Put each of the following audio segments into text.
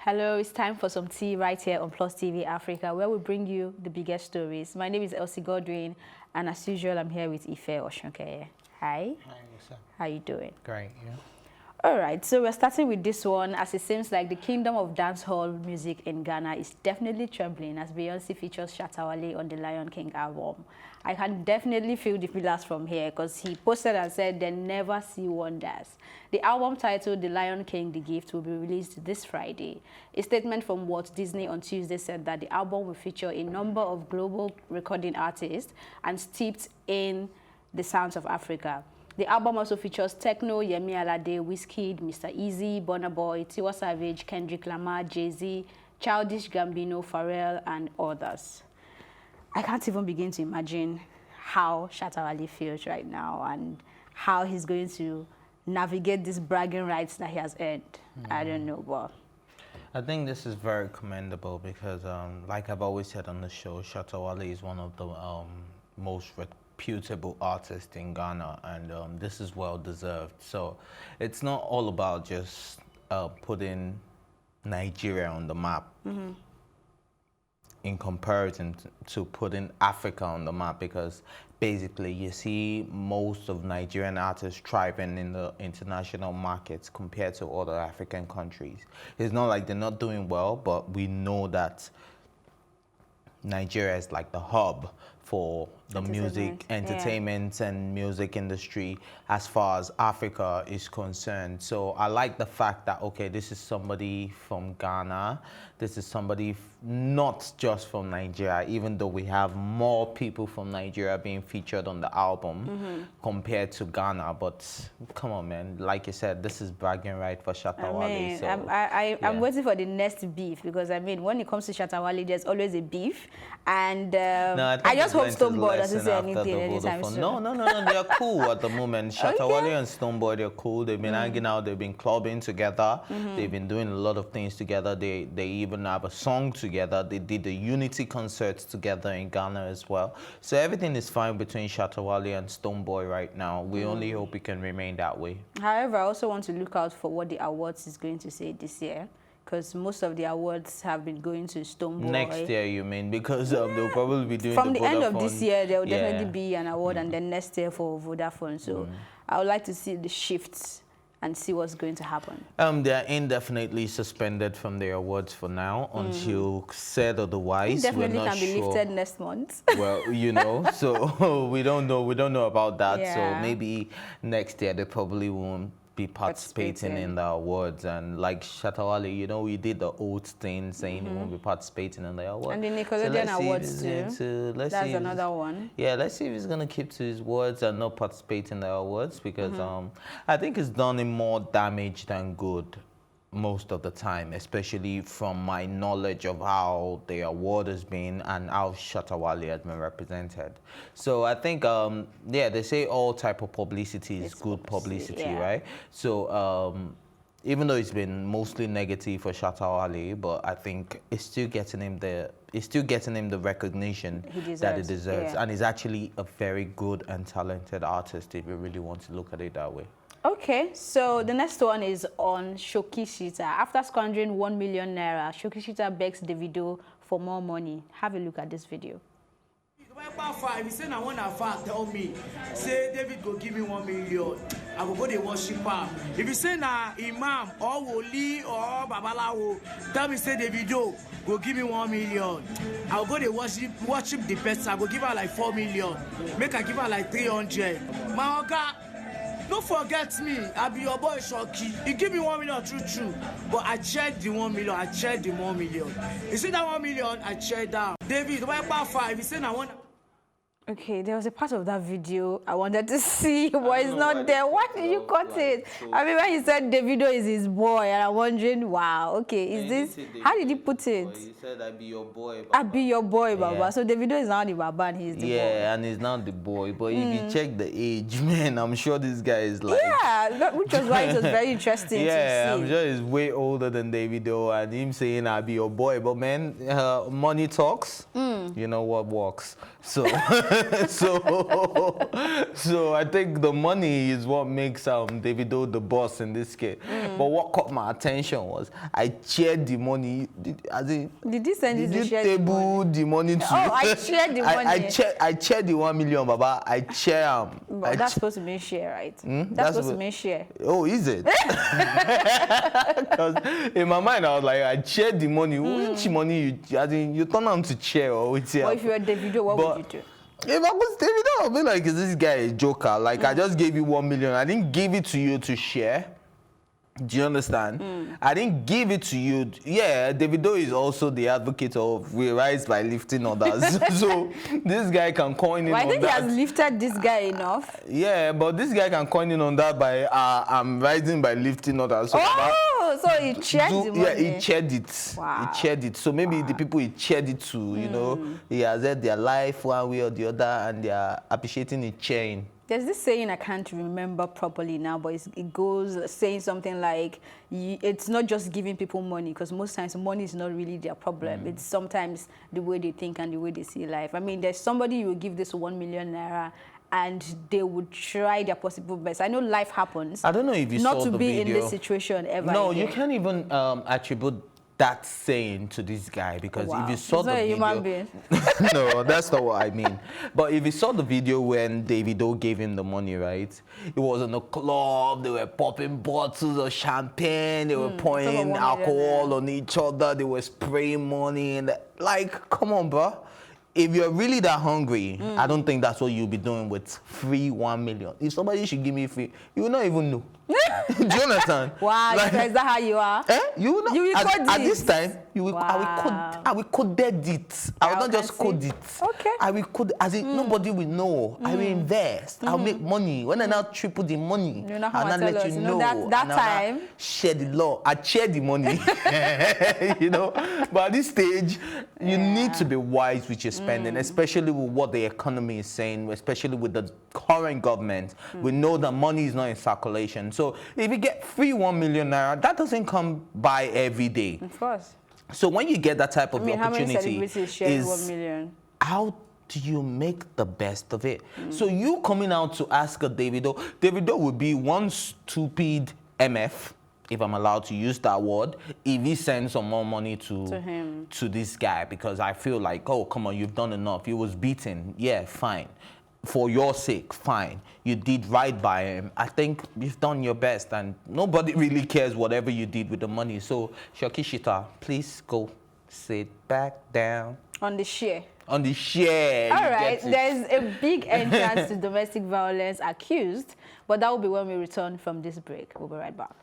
Hello, it's time for some tea right here on Plus TV Africa, where we bring you the biggest stories. My name is Elsie Godwin, and as usual, I'm here with Ife Oshunke. Hi. Hi, what's up? How you doing? Great, yeah. All right, so we're starting with this one, as it seems like the kingdom of dancehall music in Ghana is definitely trembling as Beyoncé features Shatta Wale on the Lion King album. I can definitely feel the pillars from here because he posted and said they never see wonders. The album titled The Lion King, The Gift will be released this Friday. A statement from Walt Disney on Tuesday said that the album will feature a number of global recording artists and steeped in the sounds of Africa. The album also features Techno, Yemi Alade, Wizkid, Mr. Easy, Burna Boy, Tiwa Savage, Kendrick Lamar, Jay-Z, Childish Gambino, Pharrell, and others. I can't even begin to imagine how Shatta Wale feels right now and how he's going to navigate these bragging rights that he has earned. I don't know, but I think this is very commendable because, like I've always said on the show, Shatta Wale is one of the most reputable artists in Ghana, and this is well deserved. So it's not all about just putting Nigeria on the map. In comparison to putting Africa on the map, because basically you see most of Nigerian artists thriving in the international markets compared to other African countries. It's not like they're not doing well, but we know that Nigeria is like the hub for the entertainment and music industry as far as Africa is concerned. So I like the fact that, okay, this is somebody from Ghana. This is somebody not just from Nigeria, even though we have more people from Nigeria being featured on the album compared to Ghana. But come on, man, like you said, this is bragging right for Shatta Wale. So, I'm waiting for the next beef because, I mean, when it comes to Shatta Wale, there's always a beef. And no, I just hope Stonebwoy doesn't say anything anytime soon. No, they're cool at the moment. Shatta Wale and Stonebwoy, they're cool. They've been hanging out. They've been clubbing together. They've been doing a lot of things together. They even have a song together. They did the Unity concerts together in Ghana as well. So everything is fine between Shatta Wale and Stonebwoy right now. We only hope it can remain that way. However, I also want to look out for what the awards is going to say this year, because most of the awards have been going to Stonebwoy. Next year, you mean? Because they'll probably be doing from the end Vodafone. of this year, there will definitely be an award, and then next year for Vodafone. So I would like to see the shifts and see what's going to happen. They're indefinitely suspended from the awards for now until said otherwise. Definitely We're not can be sure. lifted next month. Well, you know, so we don't know about that. Yeah. So maybe next year they probably won't be participating in the awards. And like Shatta Wale, you know, we did the old thing saying he won't be participating in the awards. And the Nickelodeon Awards too. That's another one. Yeah, let's see if he's gonna keep to his words and not participate in the awards, because I think it's done him more damage than good most of the time, especially from my knowledge of how the award has been and how Shatta Wale has been represented. So I think, yeah, they say all type of publicity is good publicity, right? So even though it's been mostly negative for Shatta Wale, but I think it's still getting him the recognition that he deserves, and he's actually a very good and talented artist if you really want to look at it that way. Okay, so the next one is on Shoki Shitta. After squandering 1 million naira, Shoki Shitta begs Davido for more money. Have a look at this video. If you say I want to tell me, say David go give me 1 million, I will go to worship him. If you say na Imam or Woli or Babalawo, tell me say Davido go give me 1 million, I will go to worship the person. I will give her like 4 million, make I give her like 300. My oga, don't forget me. I be your boy Shoki. You give me 1 million, true. But I checked the 1 million. I checked the 1 million. You see that 1 million? I checked down. David, why about 5? If you say I want. Okay, there was a part of that video I wanted to see, but it's not there. Why did you cut it? I mean, when he said Davido is his boy, and I'm wondering, wow, okay, is this, how did he put it? He said, I be your boy, Baba. I be your boy, Baba. Yeah. So Davido is now the Baba and he's the boy. Yeah, and he's not the boy. But if you check the age, man, I'm sure this guy is like... Yeah, which was why it was very interesting to see. Yeah, I'm sure he's way older than Davido, and him saying, I be your boy. But man, money talks. you know what works. So, so I think the money is what makes Davido the boss in this case. But what caught my attention was I shared the money. Did you send you table the money to? Oh, I shared the money. I shared the 1 million, Baba. I share But that's supposed to mean share, right? That's supposed to mean share. Oh, is it? Because in my mind, I was like, I shared the money. Which money you turn on to share or with? But if you were Davido, what would you do? If I was Davido, I'd be like, is this guy a joker? Like, I just gave you 1 million. I didn't give it to you to share. Do you understand? I didn't give it to you. Yeah, Davido is also the advocate of we rise by lifting others. So this guy can coin in well, on that. I think he has lifted this guy enough. Yeah, but this guy can coin in on that by I'm rising by lifting others. So so he shared the money. Yeah, he shared it. Wow. He shared it. So maybe the people he shared it to, you know, he has had their life one way or the other, and they are appreciating the chain. There's this saying I can't remember properly now, but it goes saying something like, it's not just giving people money, because most times money is not really their problem. It's sometimes the way they think and the way they see life. I mean, there's somebody you will give this 1 million naira and they would try their possible best. I know life happens. I don't know if you not saw to the be video. in this situation ever. No, again. you can't even attribute that saying to this guy, because if you saw He's the not a video, human being. no, that's not what I mean. But if you saw the video when Davido gave him the money, right? It was in a club. They were popping bottles of champagne. They were pouring alcohol on each other. They were spraying money, and like, come on, bro. If you're really that hungry, I don't think that's what you'll be doing with free 1 million. If somebody should give me free, you will not even know. Do you understand? Wow, like, is that how you are? You will not. You will code at it. this time, you will, Wow. I will code it. I will not just code it. Okay. I will code, as in nobody will know. I will invest. I'll make money. When I now triple the money, You know how I'll I not tell let us. you You know. know, that And I'll time. not share the law. I share the money. You know. But at this stage, you need to be wise with your spending, especially with what the economy is saying, especially with the current government. We know that money is not in circulation. So if you get free 1 million naira, that doesn't come by every day. Of course. So when you get that type of I mean, how many opportunity, celebrities share 1 million? how do you make the best of it? So you coming out to ask a Davido would be one stupid MF, if I'm allowed to use that word, if he sends some more money to him, to this guy, because I feel like, oh, come on, you've done enough. He was beaten. Yeah, fine. For your sake, fine. You did right by him. I think you've done your best, and nobody really cares whatever you did with the money. So, Shoki, Shitta, please go sit back down. On the share. On the share. All right, there's a big entrance to domestic violence accused, but that will be when we return from this break. We'll be right back.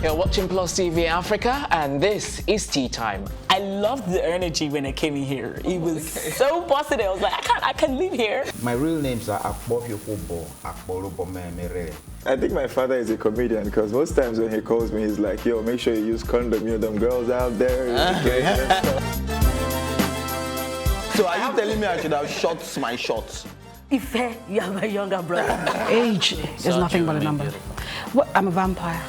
You're watching Plus TV Africa, and this is Tea Time. I loved the energy when I came in here. It was so positive. I was like, I can live here. My real names are Akbofyofobo, Akbolubomemere. I think my father is a comedian, because most times when he calls me, he's like, yo, make sure you use condom, you know, them girls out there. So are you telling me I should have shot my shots? Ife, you are my younger brother. Age is nothing but a number. What? I'm a vampire.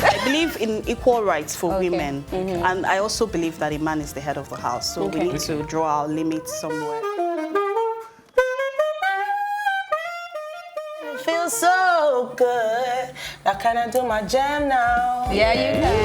I believe in equal rights for women, and I also believe that a man is the head of the house, so we need to draw our limits somewhere. Feels so good. Now can I do my jam now? Yeah, you can.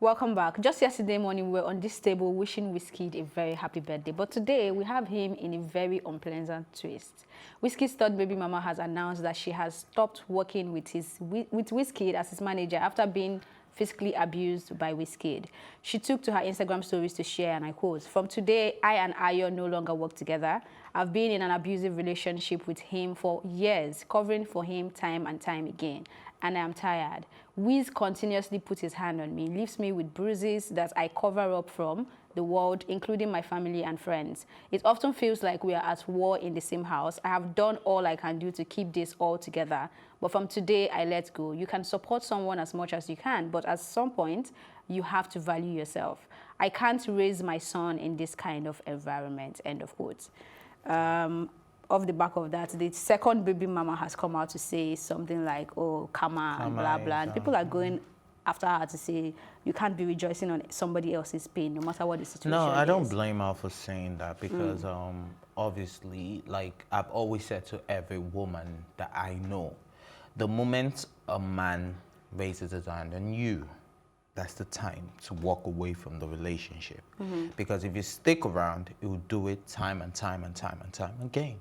Welcome back. Just yesterday morning, we were on this table wishing Wizkid a very happy birthday. But today, we have him in a very unpleasant twist. Wizkid's third baby mama has announced that she has stopped working with Wizkid as his manager after being physically abused by Wizkid. She took to her Instagram stories to share, and I quote, "From today, I and Ayo no longer work together. I've been in an abusive relationship with him for years, covering for him time and time again. And I am tired. Wiz continuously puts his hand on me, leaves me with bruises that I cover up from, the world, including my family and friends. It often feels like we are at war in the same house. I have done all I can do to keep this all together, but from today, I let go. You can support someone as much as you can, but at some point, you have to value yourself. I can't raise my son in this kind of environment, end of quote. Off the back of that, the second baby mama has come out to say something like, oh, karma and blah, blah. And people are going after her to say, you can't be rejoicing on somebody else's pain, no matter what the situation is. No, I don't blame her for saying that because obviously, like I've always said to every woman that I know, the moment a man raises his hand on you, that's the time to walk away from the relationship. Because if you stick around, you'll do it time and time and time and time again.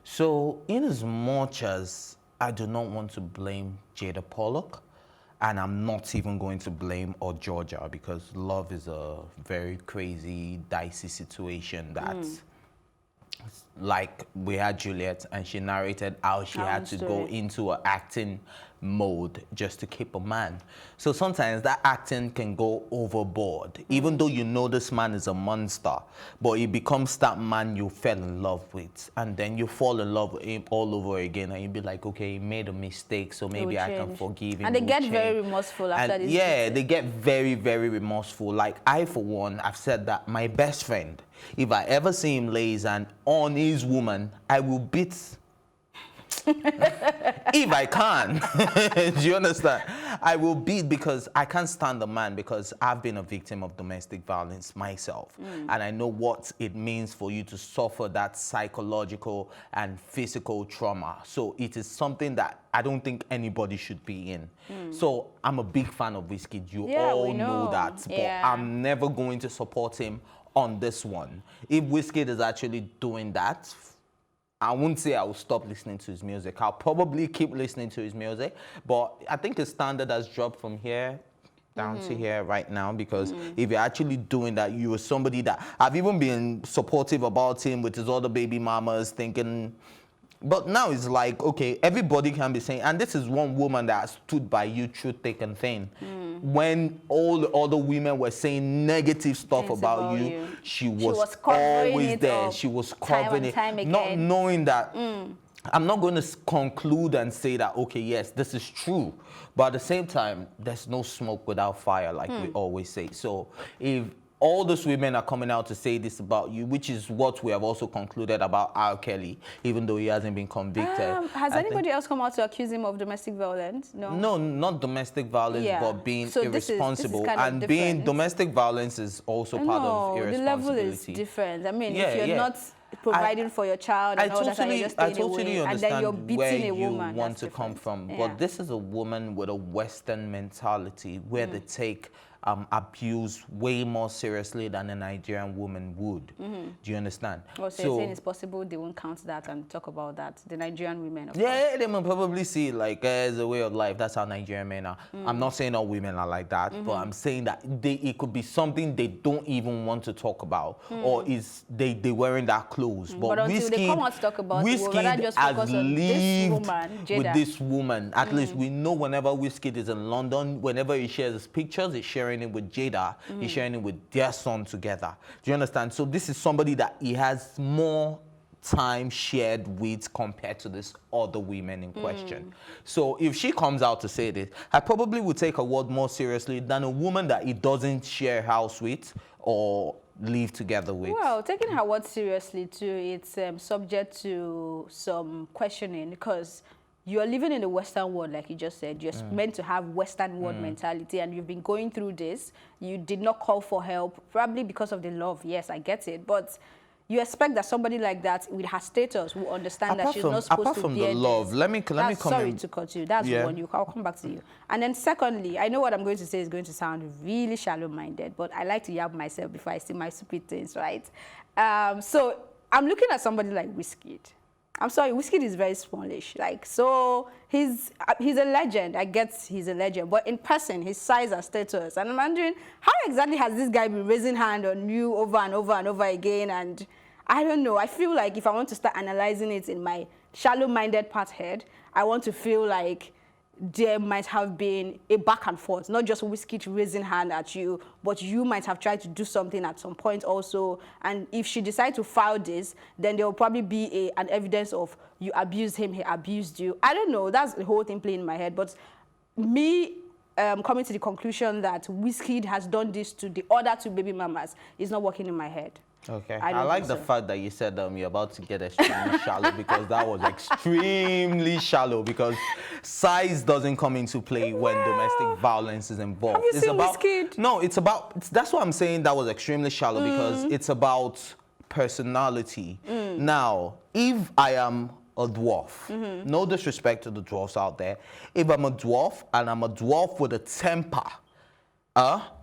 So in as much as I do not want to blame Jada Pollock, and I'm not even going to blame or Georgia, because love is a very crazy, dicey situation that's like we had Juliet and she narrated how she had to go into an acting mode just to keep a man. So sometimes that acting can go overboard, even though you know this man is a monster, but he becomes that man you fell in love with, and then you fall in love with him all over again, and you'd be like, okay, he made a mistake, so maybe I can forgive him. And they get very remorseful after this. Yeah, they get very, very remorseful. Like I, for one, I've said that my best friend, if I ever see him lay his hand on his woman, I will beat if I can. Do you understand? I will beat, because I can't stand the man, because I've been a victim of domestic violence myself. And I know what it means for you to suffer that psychological and physical trauma. So it is something that I don't think anybody should be in. So I'm a big fan of Wizkid. You all know that. But I'm never going to support him on this one. If Wizkid is actually doing that, I wouldn't say I will stop listening to his music. I'll probably keep listening to his music, but I think his standard has dropped from here down to here right now, because if you're actually doing that, you are somebody that I've even been supportive about him with his other baby mamas, thinking, but now it's like, okay, everybody can be saying, and this is one woman that stood by you through thick and thin. When all the other women were saying negative stuff about you, she was always there. She was covering it, not knowing that. I'm not going to conclude and say that, okay, yes, this is true. But at the same time, there's no smoke without fire, like we always say. So if all those women are coming out to say this about you, which is what we have also concluded about R.Kelly, even though he hasn't been convicted. Has anybody else come out to accuse him of domestic violence? No. No, not domestic violence, but being irresponsible. And being domestic violence is also part of irresponsibility. The level is different. I mean, if you're not providing for your child and all that, and you're just staying away, and then you're beating a woman, where you want to come from. But this is a woman with a Western mentality where they take abuse way more seriously than a Nigerian woman would. Do you understand? Well, so you're saying it's possible they won't count that and talk about that, the Nigerian women. Yeah, they will probably see it like as a way of life. That's how Nigerian men are. I'm not saying all women are like that, but I'm saying that it could be something they don't even want to talk about, or is they wearing that clothes. But until they come out to talk about it, Wizkid just has focus on lived this woman, Jada. with this woman. At least we know whenever Wizkid is in London, whenever he shares his pictures, he's sharing it with Jada, he's sharing it with their son together. Do you understand? So this is somebody that he has more time shared with compared to this other women in question. So if she comes out to say this, I probably would take her word more seriously than a woman that he doesn't share house with or live together with. Well, taking her word seriously too, it's subject to some questioning, because you are living in the Western world, like you just said. You're meant to have Western world mentality, and you've been going through this. You did not call for help, probably because of the love. Yes, I get it. But you expect that somebody like that, with her status, will understand that she's not supposed to be. Apart from the love, let me come sorry to cut you. That's one. I'll come back to you. And then secondly, I know what I'm going to say is going to sound really shallow-minded, but I like to yab myself before I see my stupid things, right? So I'm looking at somebody like Wizkid. I'm sorry, Wizkid is very smallish. Like, so he's a legend. I guess he's a legend. But in person, his size and status. And I'm wondering, how exactly has this guy been raising hand on you over and over and over again? And I don't know. I feel like if I want to start analyzing it in my shallow-minded part head, I want to feel like there might have been a back and forth, not just Wizkid raising hand at you, but you might have tried to do something at some point also. And if she decides to file this, then there will probably be an evidence of you abused him, he abused you. I don't know. That's the whole thing playing in my head. But me coming to the conclusion that Wizkid has done this to the other two baby mamas is not working in my head. Okay. I like the fact that you said you're about to get extremely shallow, because that was extremely shallow, because size doesn't come into play when domestic violence is involved. Have you seen Wizkid? No, that's what I'm saying. That was extremely shallow because it's about personality. Now, if I am a dwarf, no disrespect to the dwarfs out there, if I'm a dwarf and I'm a dwarf with a temper,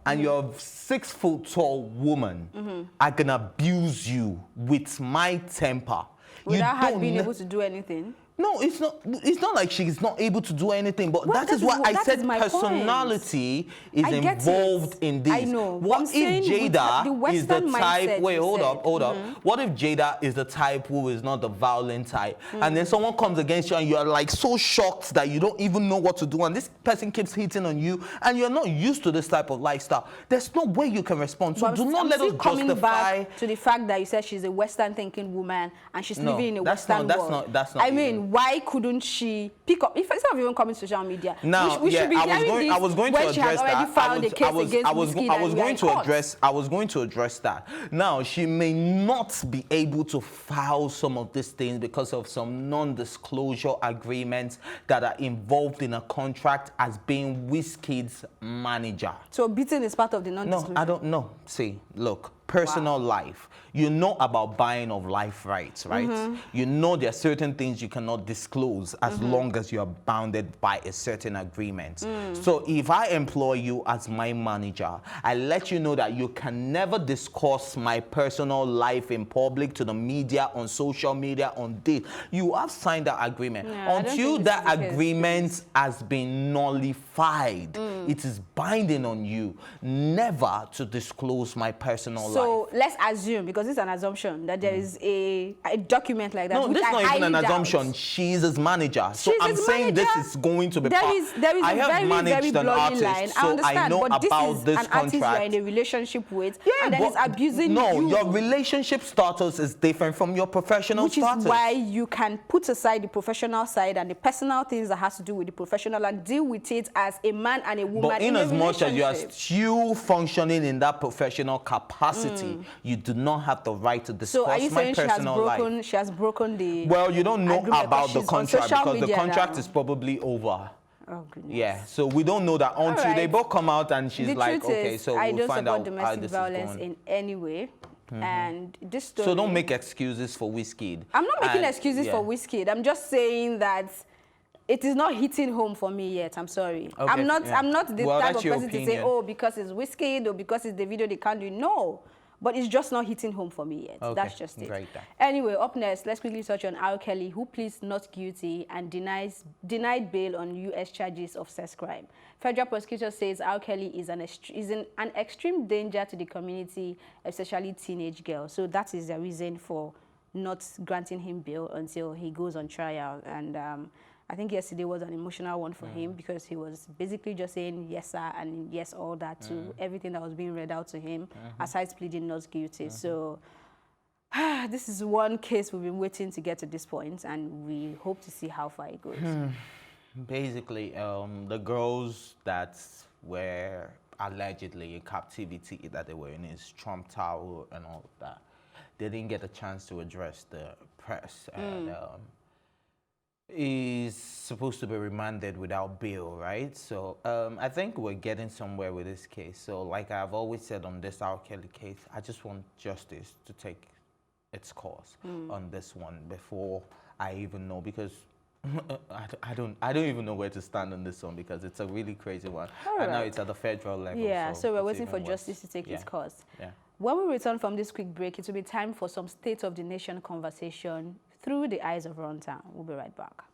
and you're a 6 foot tall woman, I can abuse you with my temper. Without her being able to do anything? No, it's not like she's not able to do anything, but that is why I said personality is involved in this. I know. What if Jada is the type, wait, hold up. What if Jada is the type who is not the violent type, and then someone comes against you and you're like so shocked that you don't even know what to do, and this person keeps hitting on you, and you're not used to this type of lifestyle? There's no way you can respond. So do not let us coming justify back to the fact that you said she's a Western thinking woman and she's living in a Western world. That's not. I mean, why couldn't she pick up, if instead of even coming to social media? Now, we should be I was going to address that. I was going to address that. Now, she may not be able to file some of these things because of some non-disclosure agreements that are involved in a contract as being Wizkid's manager. So beating is part of the non-disclosure? No, I don't know. See, look. Personal life. You know about buying of life rights, right? You know there are certain things you cannot disclose as long as you are bounded by a certain agreement. So if I employ you as my manager, I let you know that you can never discuss my personal life in public, to the media, on social media, on this. You have signed that agreement. Until that agreement has been nullified, it is binding on you never to disclose my personal life. So let's assume, because it's an assumption, that there is a document like that. No, this is not even an assumption. She's his manager. So I'm saying this is going to be there is I have very, managed very an artist, line. so I know but about this an contract. Artist you're in a relationship with, and then it's abusing you. No, your relationship status is different from your professional status. Which is why you can put aside the professional side and the personal things that has to do with the professional and deal with it as a man and a woman. But in as much as you are still functioning in that professional capacity, you do not have the right to discuss my personal life. She has broken the. Well, you don't know about the contract because the contract is probably over. Oh, goodness. Yeah, so we don't know that until they both come out and she's like, okay, so we'll find out how this is going. I don't support domestic violence in any way. And this story. So don't make excuses for Wizkid. I'm not making excuses for Wizkid. I'm just saying that it is not hitting home for me yet. I'm sorry. Okay, I'm not the type of person to say, oh, because it's Wizkid or because it's Davido, they can't do it. No. But it's just not hitting home for me yet. That's just it. Great. Anyway, up next, let's quickly touch on r.kelly, who pleads not guilty and denied bail on U.S. charges of sex crime. Federal prosecutor says r.kelly is an extreme danger to the community, especially teenage girls. So that is the reason for not granting him bail until he goes on trial. And I think yesterday was an emotional one for him because he was basically just saying yes, sir, and yes, all that to everything that was being read out to him, aside pleading not guilty. So this is one case we've been waiting to get to this point, and we hope to see how far it goes. Basically, the girls that were allegedly in captivity that they were in his Trump Tower and all of that, they didn't get a chance to address the press. And, is supposed to be remanded without bail, right? So I think we're getting somewhere with this case. So like I've always said on this r.kelly case, I just want justice to take its course on this one before I even know, because I don't even know where to stand on this one, because it's a really crazy one. And now it's at the federal level. Yeah, so we're waiting for justice to take its course. Yeah. When we return from this quick break, it will be time for some State of the Nation conversation through the eyes of Runtown. We'll be right back.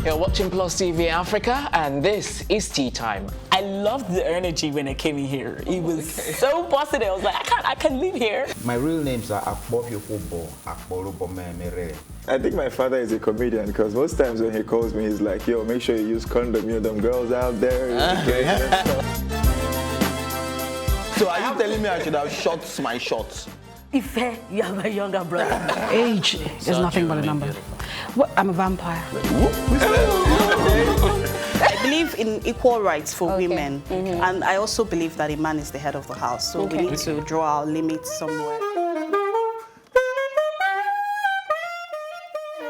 You're watching Plus TV Africa, and this is Tea Time. I loved the energy when I came in here. It was so positive. I was like, I can live here. My real names are Akbofyofobo, Akborobomemere. I think my father is a comedian because most times when he calls me, he's like, yo, make sure you use condom, you know, them girls out there. So are you telling me I should have shot my shots? Ife, you have a younger brother. Age is nothing but a number. What? I'm a vampire. I believe in equal rights for women, and I also believe that a man is the head of the house, so we need to draw our limits somewhere.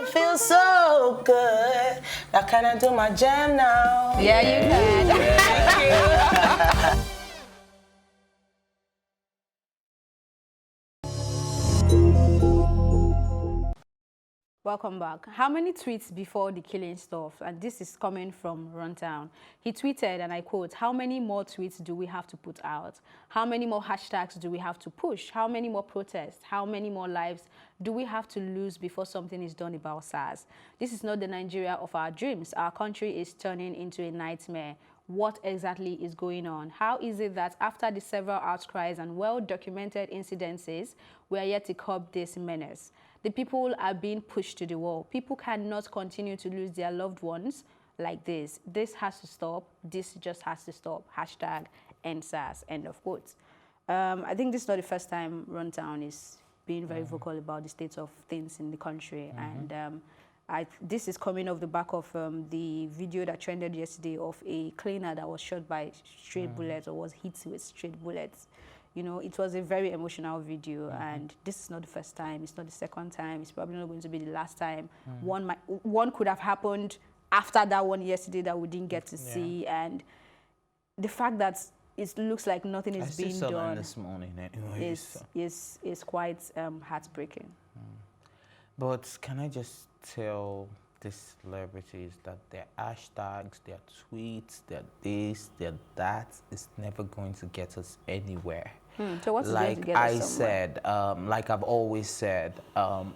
Feels so good. Now can I do my jam now? Yeah, you can. Welcome back. How many tweets before the killing stuff? And this is coming from Runtown. He tweeted, and I quote, "How many more tweets do we have to put out? How many more hashtags do we have to push? How many more protests? How many more lives do we have to lose before something is done about SARS? This is not the Nigeria of our dreams. Our country is turning into a nightmare. What exactly is going on? How is it that after the several outcries and well-documented incidences, we are yet to curb this menace? The people are being pushed to the wall. People cannot continue to lose their loved ones like this. This has to stop. This just has to stop. Hashtag end SARS." End of quote. I think this is not the first time Runtown is being very vocal about the state of things in the country. And this is coming off the back of the video that trended yesterday of a cleaner that was shot by straight bullets or was hit with straight bullets. You know, it was a very emotional video, and this is not the first time. It's not the second time. It's probably not going to be the last time. One could have happened after that one yesterday that we didn't get to see, and the fact that it looks like nothing is being done this morning anyways, is quite heartbreaking. But can I just tell these celebrities that their hashtags, their tweets, their this, their that is never going to get us anywhere. So what's going to get us somewhere? Like I've always said,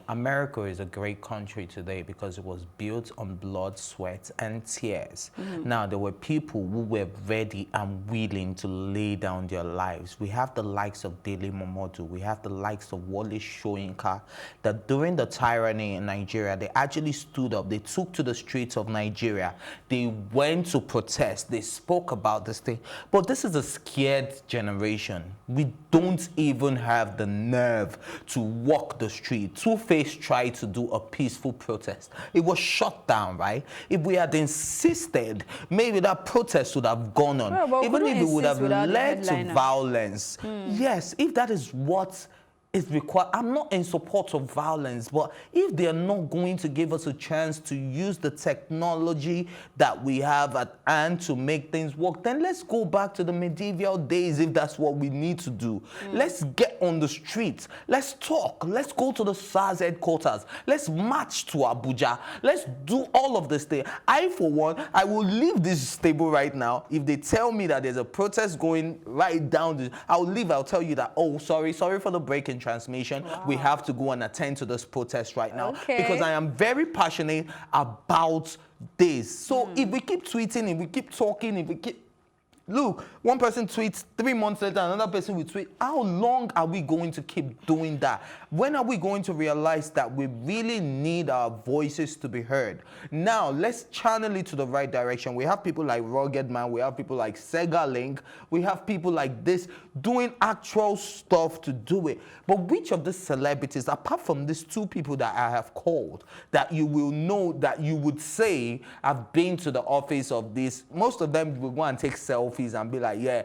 America is a great country today because it was built on blood, sweat, and tears. Now, there were people who were ready and willing to lay down their lives. We have the likes of Dele Momodu. We have the likes of Wole Soyinka, that during the tyranny in Nigeria, they actually stood up. They took to the streets of Nigeria. They went to protest. They spoke about this thing. But this is a scared generation. We don't even have the nerve to walk the street. Two-Face tried to do a peaceful protest. It was shut down, right? If we had insisted, maybe that protest would have gone on. Well, even if it would have led to violence. Yes, if that is what is required. I'm not in support of violence, but if they're not going to give us a chance to use the technology that we have at hand to make things work, then let's go back to the medieval days if that's what we need to do. Let's get on the streets. Let's talk. Let's go to the SARS headquarters. Let's march to Abuja. Let's do all of this thing. I, for one, I will leave this table right now. If they tell me that there's a protest going right down, I'll leave. I'll tell you that, oh, sorry for the break in transmission. We have to go and attend to this protest right now because I am very passionate about this. So if we keep tweeting, if we keep talking, if we keep... Look, one person tweets 3 months later, another person will tweet. How long are we going to keep doing that? When are we going to realize that we really need our voices to be heard? Now, let's channel it to the right direction. We have people like Rugged Man. We have people like Sega Link. We have people like this doing actual stuff to do it. But which of the celebrities, apart from these two people that I have called, that you will know, that you would say, I've been to the office of this, most of them will go and take selfies and be like, yeah,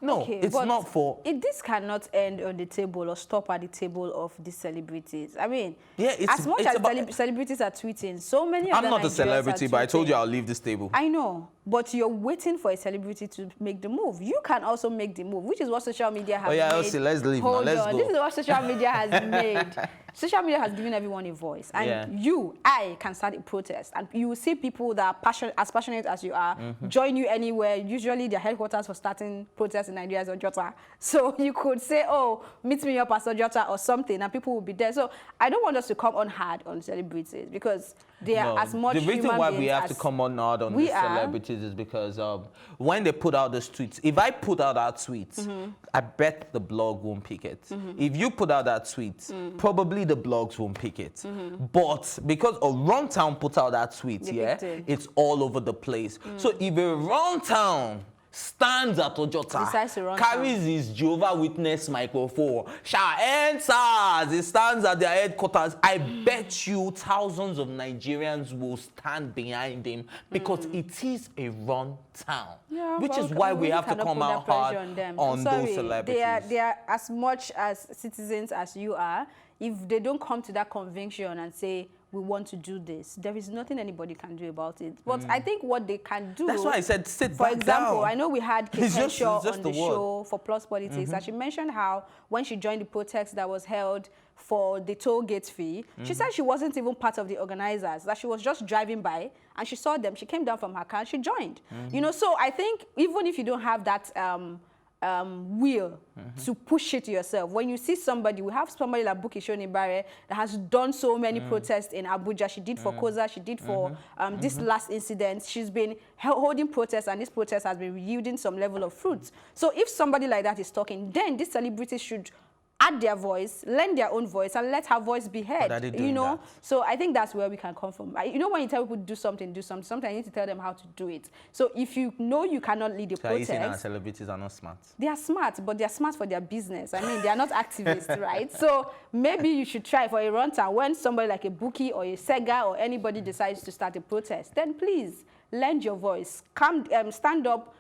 no, it's not for... This cannot end on the table or stop at the table of the celebrities. I mean, yeah, as much as celebrities are tweeting, so many of them... I'm not a celebrity, but I told you I'll leave this table. I know, but you're waiting for a celebrity to make the move. You can also make the move, which is what social media has made. Elsie, let's leave now. Let's go. This is what social media has made. Social media has given everyone a voice. And I can start a protest. And you will see people that are as passionate as you are, join you anywhere. Usually their headquarters for starting protests in Nigeria is Ojota. So you could say, oh, meet me up at Ojota or something, and people will be there. So I don't want us to come on hard on celebrities because they are as much the reason why we have to come on hard on these celebrities this is because when they put out those tweets, if I put out that tweet, I bet the blog won't pick it. If you put out that tweet, probably the blogs won't pick it. But because Runtown put out that tweet, it's all over the place. So if a Runtown stands at Ojota, carries his Jehovah Witness microphone, enters, he stands at their headquarters, I bet you thousands of Nigerians will stand behind him because it is a run town. Yeah, which is why we have to come out hard on those celebrities. They are as much as citizens as you are. If they don't come to that conviction and say, we want to do this, there is nothing anybody can do about it. But I think what they can do... That's why I said sit for back example, down. I know we had Kate Henshaw on the show for Plus Politics, and she mentioned how when she joined the protest that was held for the toll gate fee, she said she wasn't even part of the organizers, that she was just driving by and she saw them, she came down from her car and she joined. You know, so I think even if you don't have that will to push it yourself. When you see somebody, we have somebody like Buki Shonibare that has done so many protests in Abuja. She did for Koza, she did for this last incident. She's been holding protests, and this protest has been yielding some level of fruits. So if somebody like that is talking, then these celebrities should add their voice, lend their own voice, and let her voice be heard. You know, so I think that's where we can come from. You know, when you tell people do something, sometimes you need to tell them how to do it. So if you know you cannot lead a protest, you saying our celebrities are not smart? They are smart, but they are smart for their business. I mean, they are not activists, right? So maybe you should try for a Runtown when somebody like a Buki or a Sega or anybody decides to start a protest. Then please lend your voice, come, stand up.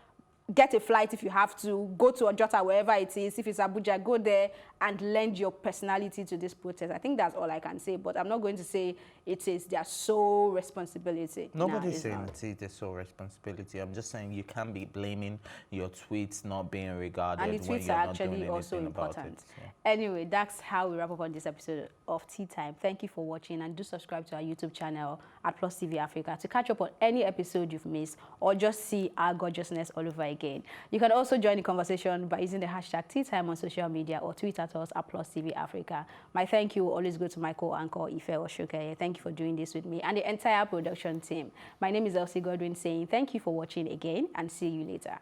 Get a flight if you have to, go to Ojota, wherever it is. If it's Abuja, go there and lend your personality to this protest. I think that's all I can say, but I'm not going to say it is their sole responsibility. Nobody's saying it is their sole responsibility. I'm just saying you can't be blaming your tweets not being regarded and the tweets are actually also important. Anyway, that's how we wrap up on this episode of Tea Time. Thank you for watching, and do subscribe to our YouTube channel at Plus TV Africa to catch up on any episode you've missed or just see our gorgeousness all over again. You can also join the conversation by using the hashtag Tea Time on social media or tweet at us at Plus TV Africa. My thank you will always go to my co-anchor Ife Oshoke. Thank you for doing this with me and the entire production team. My name is Elsie Godwin saying thank you for watching again and see you later.